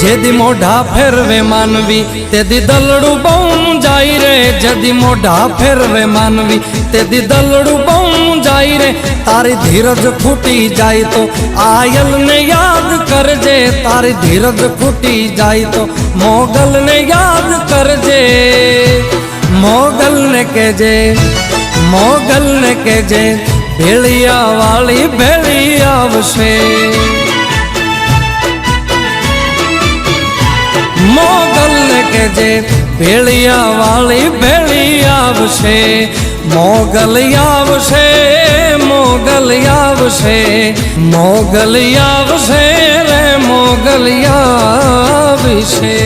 જેદી મોઢા ફેરવે માનવી તેદી દલડું બહુ જાય રે, જેદી મોઢા ફેરવે માનવી તેદી દલડું બહુ જાય રે। તારી ધીરજ ફૂટી જાય તો આયલને યાદ કરજે, તારી ધીરજ ફૂટી જાય તો મોગલને યાદ કરજે। મોગલને કહેજે, મોગલને કહેજે ભેળિયા વાળી ભેળી આવશે। મોગલને કહેજે ભેળિયા વાળી ભેળી આવશે। મોગલ આવશે, મોગલ આવશે, મોગલ આવશે રે મોગલ આવશે।